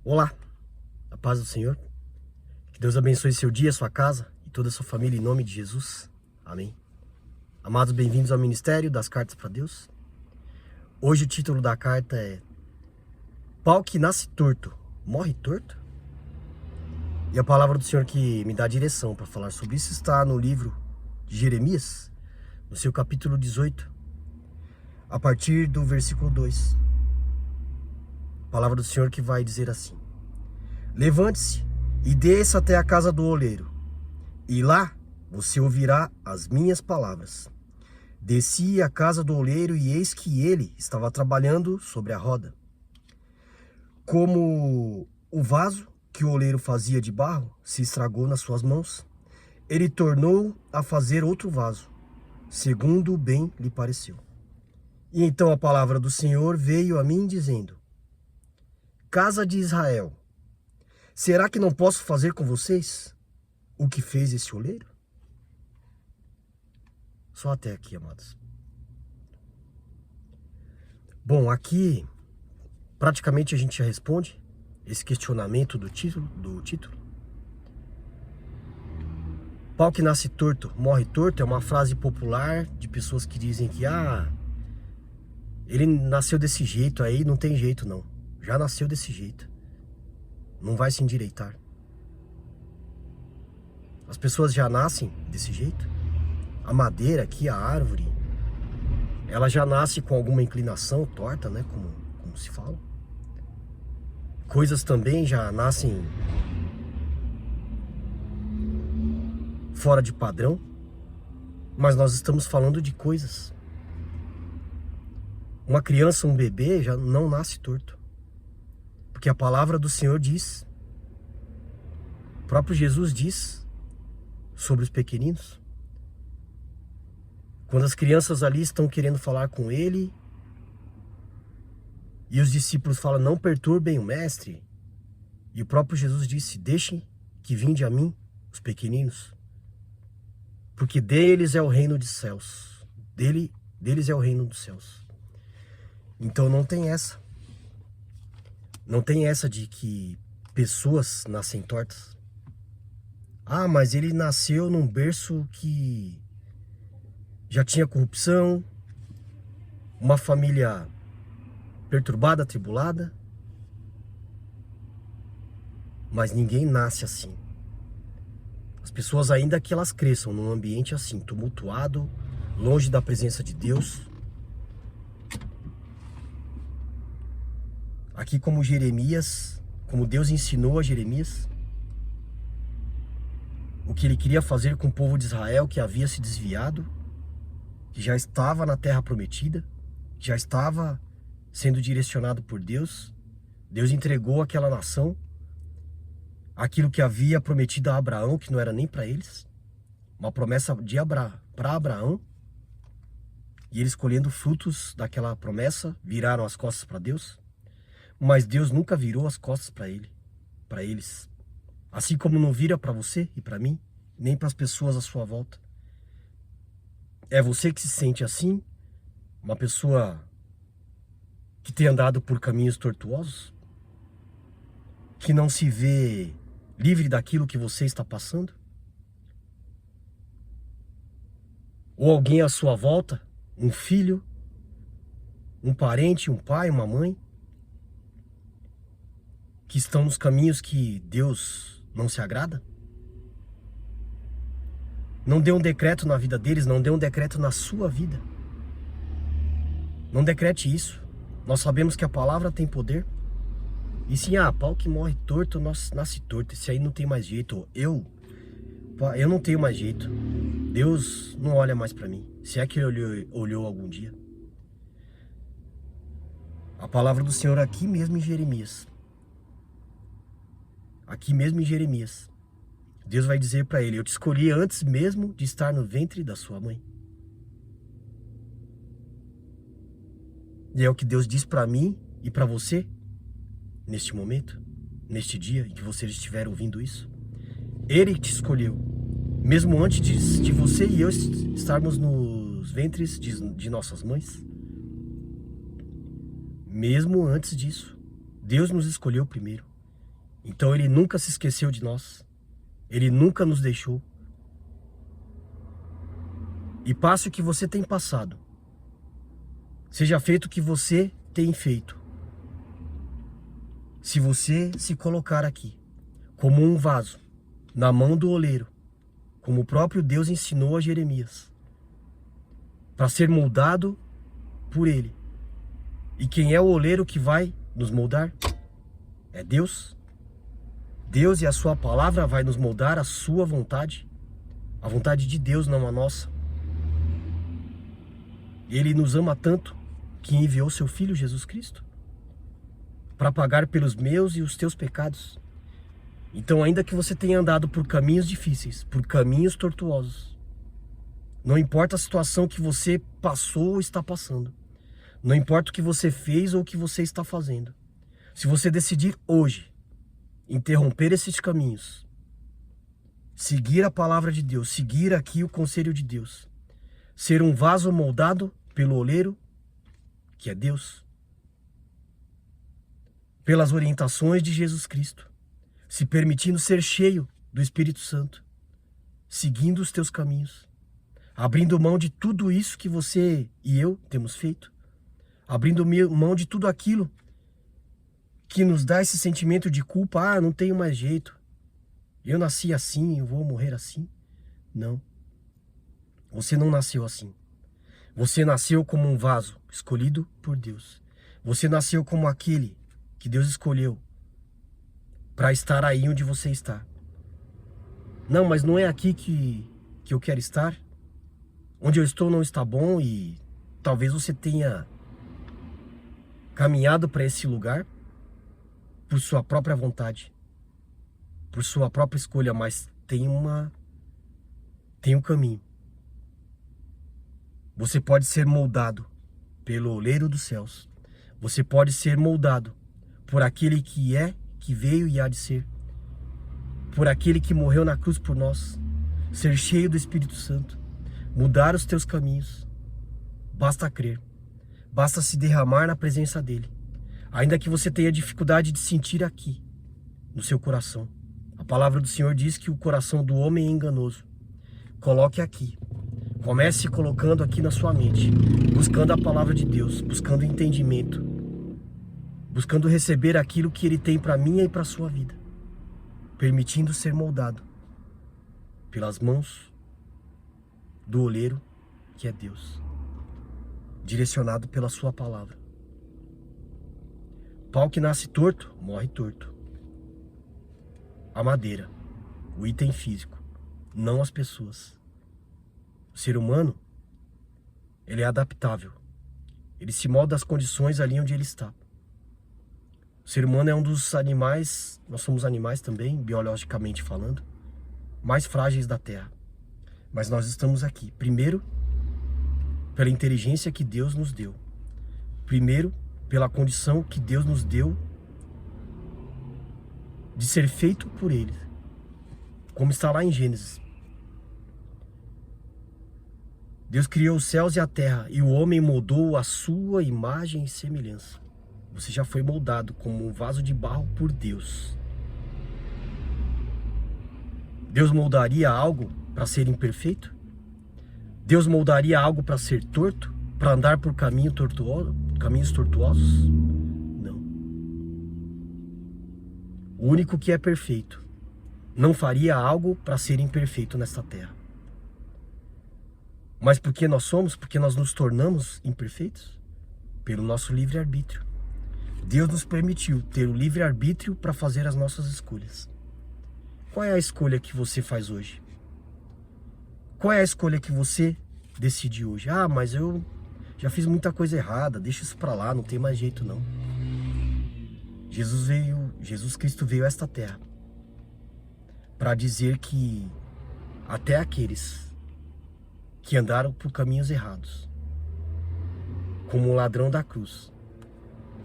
Olá, a paz do Senhor. Que Deus abençoe seu dia, sua casa e toda a sua família em nome de Jesus. Amém. Amados, bem-vindos ao Ministério das Cartas para Deus. Hoje o título da carta é Pau que nasce torto, morre torto? E a palavra do Senhor que me dá direção para falar sobre isso está no livro de Jeremias, no seu capítulo 18, a partir do versículo 2. A palavra do Senhor que vai dizer assim: Levante-se e desça até a casa do oleiro, e lá você ouvirá as minhas palavras. Desci à casa do oleiro, e eis que ele estava trabalhando sobre a roda. Como o vaso que o oleiro fazia de barro se estragou nas suas mãos, ele tornou a fazer outro vaso, segundo bem lhe pareceu. E então a palavra do Senhor veio a mim dizendo: Casa de Israel, será que não posso fazer com vocês o que fez esse oleiro? Só até aqui, amados. Bom, aqui praticamente a gente já responde esse questionamento do título. Pau que nasce torto, morre torto é uma frase popular de pessoas que dizem que ele nasceu desse jeito aí, não tem jeito não. Já nasceu desse jeito. Não vai se endireitar. As pessoas já nascem desse jeito. A madeira aqui, a árvore, ela já nasce com alguma inclinação torta, né? Como se fala. Coisas também já nascem fora de padrão. Mas nós estamos falando de coisas. Uma criança, um bebê já não nasce torto. Porque a palavra do Senhor diz, o próprio Jesus diz sobre os pequeninos. Quando as crianças ali estão querendo falar com ele, e os discípulos falam, não perturbem o mestre. E o próprio Jesus disse, deixem que vinde a mim os pequeninos, porque deles é o reino dos céus. Deles é o reino dos céus. Então não tem essa. Não tem essa de que pessoas nascem tortas. Mas ele nasceu num berço que já tinha corrupção, uma família perturbada, atribulada. Mas ninguém nasce assim. As pessoas, ainda que elas cresçam num ambiente assim, tumultuado, longe da presença de Deus. Aqui como Jeremias, como Deus ensinou a Jeremias, o que ele queria fazer com o povo de Israel que havia se desviado, que já estava na terra prometida, já estava sendo direcionado por Deus. Deus entregou àquela nação aquilo que havia prometido a Abraão, que não era nem para eles, uma promessa para Abraão, e eles colhendo frutos daquela promessa, viraram as costas para Deus. Mas Deus nunca virou as costas para eles. Assim como não vira para você e para mim, nem para as pessoas à sua volta. É você que se sente assim? Uma pessoa que tem andado por caminhos tortuosos? Que não se vê livre daquilo que você está passando? Ou alguém à sua volta? Um filho? Um parente? Um pai? Uma mãe? Que estão nos caminhos que Deus não se agrada? Não dê um decreto na vida deles, não dê um decreto na sua vida. Não decrete isso. Nós sabemos que a palavra tem poder. E sim, pau que morre torto, nasce torto. Esse aí não tem mais jeito. Eu não tenho mais jeito. Deus não olha mais para mim. Se é que ele olhou algum dia. A palavra do Senhor aqui mesmo em Jeremias. Aqui mesmo em Jeremias, Deus vai dizer para ele, eu te escolhi antes mesmo de estar no ventre da sua mãe. E é o que Deus diz para mim e para você, neste momento, neste dia em que você estiver ouvindo isso. Ele te escolheu, mesmo antes de você e eu estarmos nos ventres de nossas mães. Mesmo antes disso, Deus nos escolheu primeiro. Então Ele nunca se esqueceu de nós. Ele nunca nos deixou. E passe o que você tem passado. Seja feito o que você tem feito. Se você se colocar aqui como um vaso na mão do oleiro, como o próprio Deus ensinou a Jeremias, para ser moldado por Ele. E quem é o oleiro que vai nos moldar? É Deus. Deus e a sua palavra vai nos moldar a sua vontade. A vontade de Deus, não a nossa. Ele nos ama tanto que enviou seu Filho Jesus Cristo para pagar pelos meus e os teus pecados. Então, ainda que você tenha andado por caminhos difíceis, por caminhos tortuosos, não importa a situação que você passou ou está passando, não importa o que você fez ou o que você está fazendo, se você decidir hoje interromper esses caminhos, seguir a palavra de Deus, seguir aqui o conselho de Deus, ser um vaso moldado pelo oleiro, que é Deus, pelas orientações de Jesus Cristo, se permitindo ser cheio do Espírito Santo, seguindo os teus caminhos, abrindo mão de tudo isso que você e eu temos feito, abrindo mão de tudo aquilo que nos dá esse sentimento de culpa. Não tenho mais jeito, eu nasci assim, eu vou morrer assim. Não, você não nasceu assim. Você nasceu como um vaso escolhido por Deus. Você nasceu como aquele que Deus escolheu para estar aí onde você está. Não, mas não é aqui que eu quero estar. Onde eu estou não está bom e talvez você tenha caminhado para esse lugar por sua própria vontade, por sua própria escolha, mas tem um caminho. Você pode ser moldado pelo oleiro dos céus. Você pode ser moldado por aquele que é, que veio e há de ser. Por aquele que morreu na cruz por nós. Ser cheio do Espírito Santo. Mudar os teus caminhos. Basta crer. Basta se derramar na presença dele. Ainda que você tenha dificuldade de sentir aqui, no seu coração. A palavra do Senhor diz que o coração do homem é enganoso. Coloque aqui. Comece colocando aqui na sua mente, buscando a palavra de Deus, buscando entendimento, buscando receber aquilo que Ele tem para mim e para a sua vida, permitindo ser moldado pelas mãos do oleiro, que é Deus, direcionado pela sua palavra. Pau que nasce torto, morre torto. A madeira, o item físico, não as pessoas. O ser humano, ele é adaptável. Ele se molda às condições ali onde ele está. O ser humano é um dos animais, nós somos animais também, biologicamente falando, mais frágeis da Terra. Mas nós estamos aqui, primeiro, pela inteligência que Deus nos deu. Primeiro, pela condição que Deus nos deu de ser feito por Ele. Como está lá em Gênesis. Deus criou os céus e a terra, e o homem moldou a sua imagem e semelhança. Você já foi moldado como um vaso de barro por Deus. Deus moldaria algo para ser imperfeito? Deus moldaria algo para ser torto? Para andar por caminhos tortuosos? Não. O único que é perfeito não faria algo para ser imperfeito nesta terra. Mas por que nós somos? Porque nós nos tornamos imperfeitos? Pelo nosso livre-arbítrio. Deus nos permitiu ter o livre-arbítrio para fazer as nossas escolhas. Qual é a escolha que você faz hoje? Qual é a escolha que você decide hoje? Mas eu já fiz muita coisa errada, deixa isso para lá, não tem mais jeito não. Jesus Cristo veio a esta terra para dizer que até aqueles que andaram por caminhos errados, como o ladrão da cruz,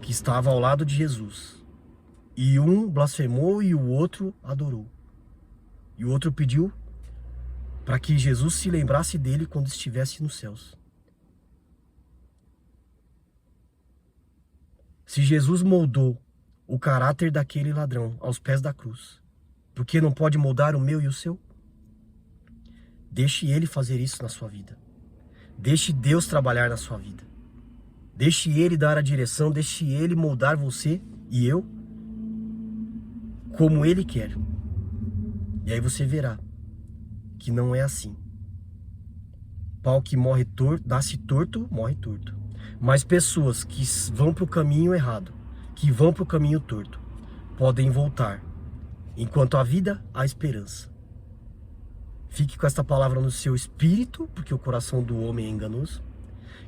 que estava ao lado de Jesus, e um blasfemou e o outro adorou, e o outro pediu para que Jesus se lembrasse dele quando estivesse nos céus. Se Jesus moldou o caráter daquele ladrão aos pés da cruz. Porque não pode moldar o meu e o seu? Deixe ele fazer isso na sua vida. Deixe Deus trabalhar na sua vida. Deixe ele dar a direção, deixe ele moldar você e eu como ele quer. E aí você verá que não é assim. Pau que morre torto, nasce torto, morre torto. Mas pessoas que vão para o caminho errado, que vão para o caminho torto, podem voltar. Enquanto há vida, há esperança. Fique com esta palavra no seu espírito, porque o coração do homem é enganoso.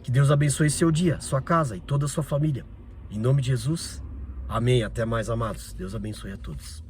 Que Deus abençoe seu dia, sua casa e toda a sua família. Em nome de Jesus, amém. Até mais, amados. Deus abençoe a todos.